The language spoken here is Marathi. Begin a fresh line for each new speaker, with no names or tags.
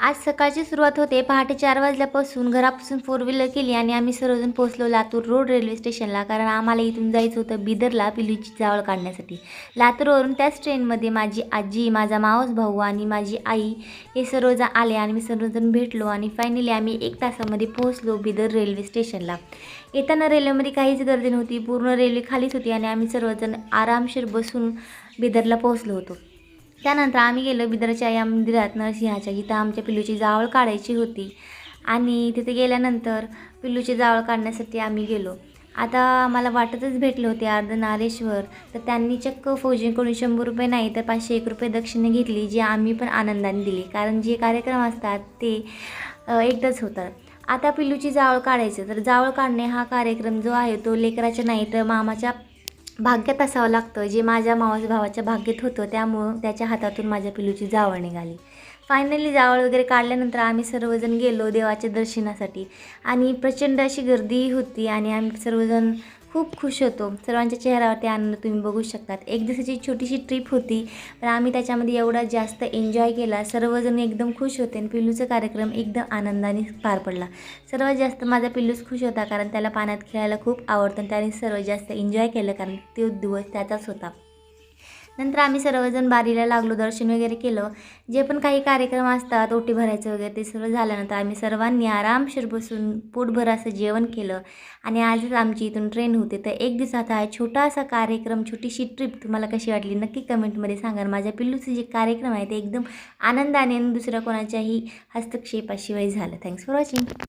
आज सकाळची सुरुवात होते. पहाटे 4 वाजल्यापासून घरापासून फोर व्हीलर केली आणि आम्ही सर्वजण पोहोचलो लातूर रोड रेल्वे स्टेशनला. कारण आम्हाला इथून जायचं होतं बिदरला पिलूची जावळ काढण्यासाठी. लातूरवरून त्याच ट्रेनमध्ये माझी आजी, माझा मावस भाऊ आणि माझी आई हे सर्वजण आले आणि मी सर्वजण भेटलो आणि फायनली आम्ही 1 तासामध्ये पोहोचलो बिदर रेल्वे स्टेशनला. येताना रेल्वेमध्ये काहीच गर्दी नव्हती. पूर्ण रेल्वे खालीच होती आणि आम्ही सर्वजण आरामशीर बसून बिदरला पोहोचलो होतो. त्यानंतर आम्ही गेलो बिदरच्या या मंदिरात नरसिंहाच्या, जिथं आमच्या पिल्लूची जावळ काढायची होती. आणि तिथे गेल्यानंतर पिल्लूची जावळ काढण्यासाठी आम्ही गेलो. आता आम्हाला वाटतच भेटले होते अर्धनारेश्वर, तर त्यांनी चक्क फौजींकडून 100 रुपये नाही तर 501 रुपये दक्षिणा घेतली, जी आम्ही पण आनंदाने दिली. कारण जे कार्यक्रम असतात ते एकदाच होतात. आता पिल्लूची जावळ काढायचं, तर जावळ काढणे हा कार्यक्रम जो आहे तो लेकराच्या नाही तर मामाच्या भाग्यात असावं लागतं, जे माझ्या मावस भावाच्या भाग्यात होतं. त्यामुळं त्याच्या हातातून माझ्या पिल्लूची जावळ निघाली. फायनली जावळ वगैरे काढल्यानंतर आम्ही सर्वजण गेलो देवाच्या दर्शनासाठी आणि प्रचंड अशी गर्दी होती आणि आम्ही सर्वजण खूप खुश होतो. सर्वांच्या चेहऱ्यावरती आनंद तुम्ही बघू शकतात. एक दिवसाची छोटीशी ट्रिप होती, पण आम्ही त्याच्यामध्ये एवढा जास्त एन्जॉय केला. सर्वजण एकदम खुश होते आणि पिल्लूचा कार्यक्रम एकदम आनंदाने पार पडला. सर्वात जास्त माझा पिल्लूच खुश होता, कारण त्याला पाण्यात खेळायला खूप आवडतं आणि त्याने सर्वात जास्त एन्जॉय केलं, कारण तो दिवस त्याचाच होता. नंतर आम्ही सर्वजण बारीला लागलो, दर्शन वगैरे केलं. जे पण काही कार्यक्रम असतात ओटी भरायचं वगैरे ते सर्व झाल्यानंतर आम्ही सर्वांनी आरामशीर बसून पोटभर असं जेवण केलं आणि आजच आमची इथून ट्रेन होते. तर एक दिवसाचा हा छोटासा कार्यक्रम, छोटीशी ट्रिप तुम्हाला कशी वाटली नक्की कमेंटमध्ये सांगा. माझ्या पिल्लूचे जे कार्यक्रम आहे ते एकदम आनंदाने दुसऱ्या कोणाच्याही हस्तक्षेपाशिवाय झालं. Thanks for watching.